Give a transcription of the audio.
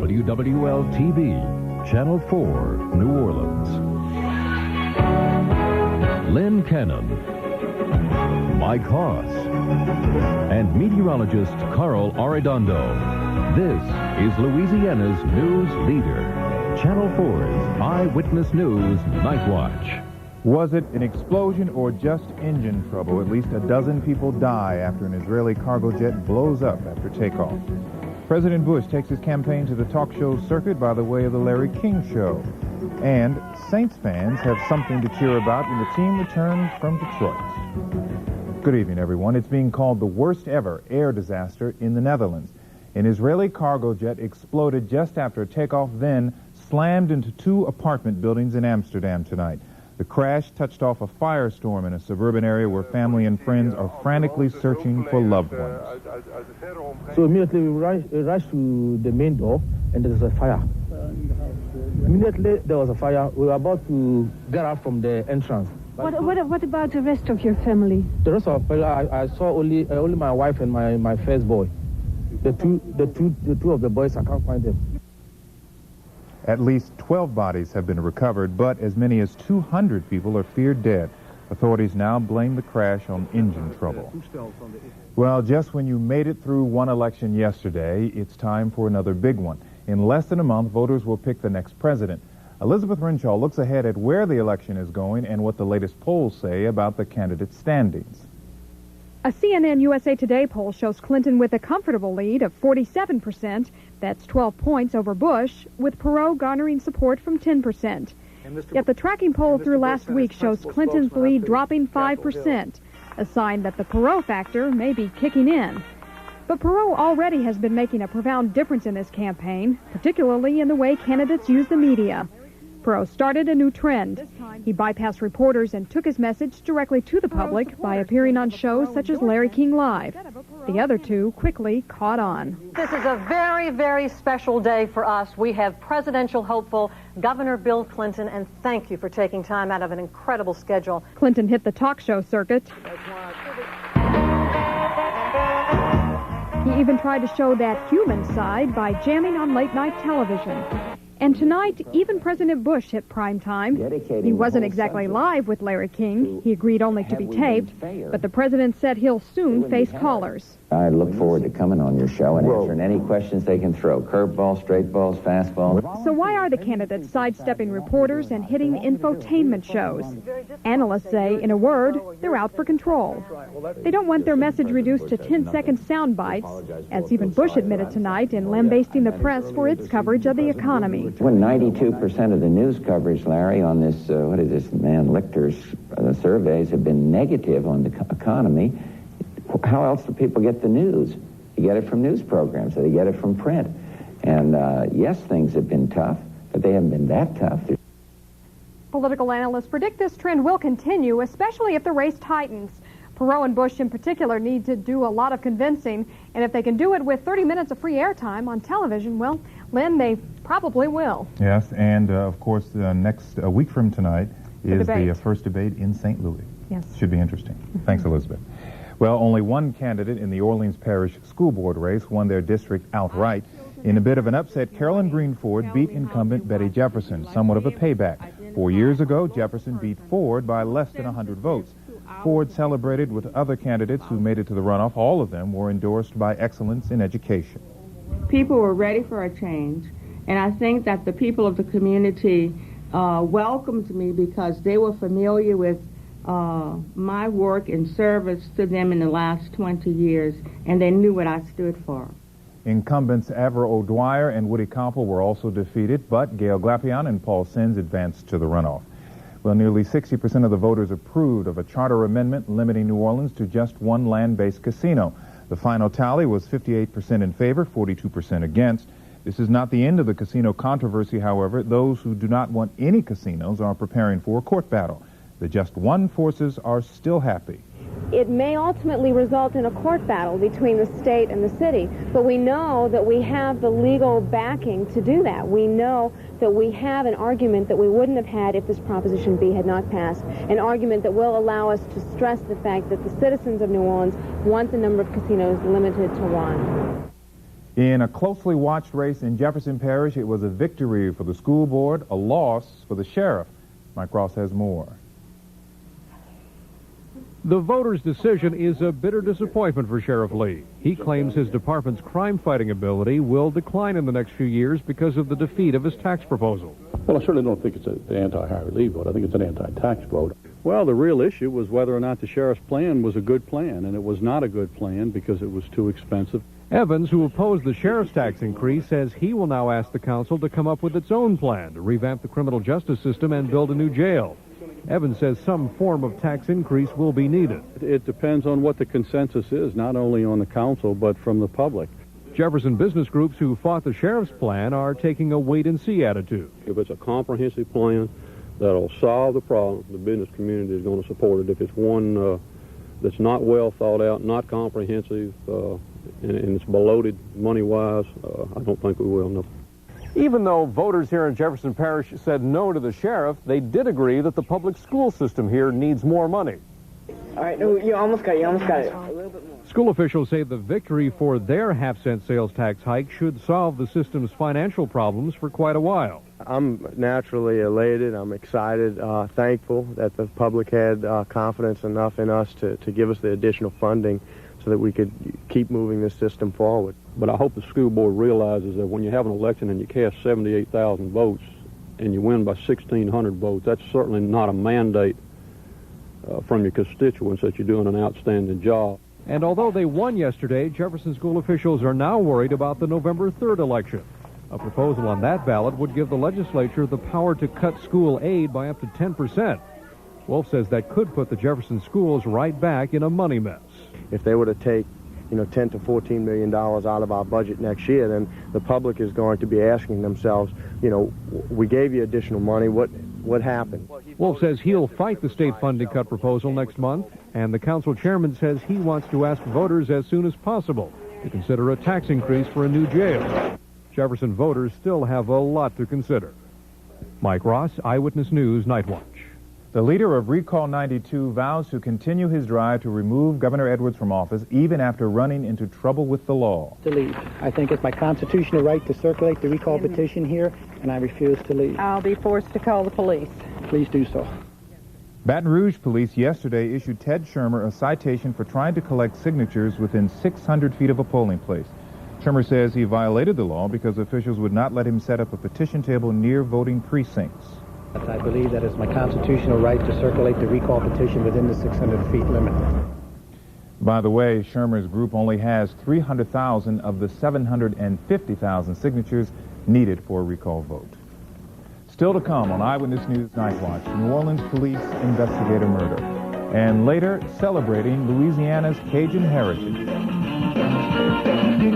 WWL-TV, Channel 4, New Orleans. Lynn Cannon, Mike Hoss, and meteorologist Carl Arredondo. This is Louisiana's news leader, Channel 4's Eyewitness News Nightwatch. Was it an explosion or just engine trouble? At least a dozen people die after an Israeli cargo jet blows up after takeoff. President Bush takes his campaign to the talk show circuit by the way of the Larry King Show. And Saints fans have something to cheer about when the team returns from Detroit. Good evening, everyone. It's being called the worst ever air disaster in the Netherlands. An Israeli cargo jet exploded just after takeoff, then slammed into two apartment buildings in Amsterdam tonight. The crash touched off a firestorm in a suburban area where family and friends are frantically searching for loved ones. So immediately we rushed to the main door, and there was a fire. Immediately there was a fire. We were about to get out from the entrance. What about the rest of your family? The rest of I saw only my wife and my first boy. The two of the boys, I can't find them. At least 12 bodies have been recovered, but as many as 200 people are feared dead. Authorities now blame the crash on engine trouble. Well, just when you made it through one election yesterday, it's time for another big one. In less than a month, voters will pick the next president. Elizabeth Renshaw looks ahead at where the election is going and what the latest polls say about the candidates' standings. A CNN USA Today poll shows Clinton with a comfortable lead of 47%. That's 12 points over Bush, with Perot garnering support from 10%. Yet the tracking poll through last week shows Clinton's lead dropping 5%, a sign that the Perot factor may be kicking in. But Perot already has been making a profound difference in this campaign, particularly in the way candidates use the media. Perot started a new trend. He bypassed reporters and took his message directly to the public by appearing on shows such as Larry King Live. The other two quickly caught on. This is a very, very special day for us. We have presidential hopeful Governor Bill Clinton, and thank you for taking time out of an incredible schedule. Clinton hit the talk show circuit. He even tried to show that human side by jamming on late-night television. And tonight, even President Bush hit prime time. He wasn't exactly live with Larry King. He agreed only to be taped, but the president said he'll soon face callers. I look forward to coming on your show and answering any questions they can throw. Curveballs, straight balls, fastballs. So why are the candidates sidestepping reporters and hitting infotainment shows? Analysts say, in a word, they're out for control. They don't want their message reduced to 10-second sound bites, as even Bush admitted tonight in lambasting the press for its coverage of the economy. When 92% of the news coverage, Larry, on this, what is this, man, Lichter's surveys have been negative on the economy, how else do people get the news? You get it from news programs, or they get it from print. And yes, things have been tough, but they haven't been that tough. Political analysts predict this trend will continue, especially if the race tightens. Perot and Bush in particular need to do a lot of convincing, and if they can do it with 30 minutes of free airtime on television, well, Lynn, they probably will. Yes, and of course, next week from tonight is the first debate in St. Louis. Yes. Should be interesting. Thanks, Elizabeth. Well, only one candidate in the Orleans Parish School Board race won their district outright. In a bit of an upset, Carolyn Greenford beat incumbent Betty Jefferson, somewhat of a payback. 4 years ago, Jefferson beat Ford by less than 100 votes. Ford celebrated with other candidates who made it to the runoff. All of them were endorsed by excellence in education. People were ready for a change, and I think that the people of the community welcomed me because they were familiar with my work and service to them in the last 20 years, and they knew what I stood for. Incumbents Avra O'Dwyer and Woody Koppel were also defeated, but Gail Glapion and Paul Sins advanced to the runoff. Well, nearly 60% of the voters approved of a charter amendment limiting New Orleans to just one land-based casino. The final tally was 58% in favor, 42% against. This is not the end of the casino controversy, however. Those who do not want any casinos are preparing for a court battle. The just one forces are still happy. It may ultimately result in a court battle between the state and the city, but we know that we have the legal backing to do that. We know that we have an argument that we wouldn't have had if this Proposition B had not passed, an argument that will allow us to stress the fact that the citizens of New Orleans want the number of casinos limited to one. In a closely watched race in Jefferson Parish, it was a victory for the school board, a loss for the sheriff. Mike Ross has more. The voters' decision is a bitter disappointment for Sheriff Lee. He claims his department's crime-fighting ability will decline in the next few years because of the defeat of his tax proposal. Well, I certainly don't think it's an anti-Harry Lee vote. I think it's an anti-tax vote. Well, the real issue was whether or not the sheriff's plan was a good plan, and it was not a good plan because it was too expensive. Evans, who opposed the sheriff's tax increase, says he will now ask the council to come up with its own plan to revamp the criminal justice system and build a new jail. Evans says some form of tax increase will be needed. It depends on what the consensus is, not only on the council, but from the public. Jefferson business groups who fought the sheriff's plan are taking a wait-and-see attitude. If it's a comprehensive plan that'll solve the problem, the business community is going to support it. If it's one that's not well thought out, not comprehensive, and it's bloated money-wise, I don't think we will. No. Even though voters here in Jefferson Parish said no to the sheriff, they did agree that the public school system here needs more money. All right, you almost got it, A little bit more. School officials say the victory for their half-cent sales tax hike should solve the system's financial problems for quite a while. I'm naturally elated. I'm excited, thankful that the public had confidence enough in us to give us the additional funding so that we could keep moving this system forward. But I hope the school board realizes that when you have an election and you cast 78,000 votes and you win by 1,600 votes, that's certainly not a mandate from your constituents that you're doing an outstanding job. And although they won yesterday, Jefferson school officials are now worried about the November 3rd election. A proposal on that ballot would give the legislature the power to cut school aid by up to 10%. Wolf says that could put the Jefferson schools right back in a money mess. If they were to take, $10 to $14 million out of our budget next year, then the public is going to be asking themselves, we gave you additional money, what happened? Wolf says he'll fight the state funding cut proposal next month, and the council chairman says he wants to ask voters as soon as possible to consider a tax increase for a new jail. Jefferson voters still have a lot to consider. Mike Ross, Eyewitness News, Nightwatch. The leader of Recall 92 vows to continue his drive to remove Governor Edwards from office even after running into trouble with the law. To leave. I think it's my constitutional right to circulate the recall petition here, and I refuse to leave. I'll be forced to call the police. Please do so. Baton Rouge police yesterday issued Ted Shermer a citation for trying to collect signatures within 600 feet of a polling place. Shermer says he violated the law because officials would not let him set up a petition table near voting precincts. I believe that it's my constitutional right to circulate the recall petition within the 600 feet limit. By the way, Shermer's group only has 300,000 of the 750,000 signatures needed for a recall vote. Still to come on Eyewitness News Nightwatch, New Orleans police investigate a murder. And later, celebrating Louisiana's Cajun heritage. You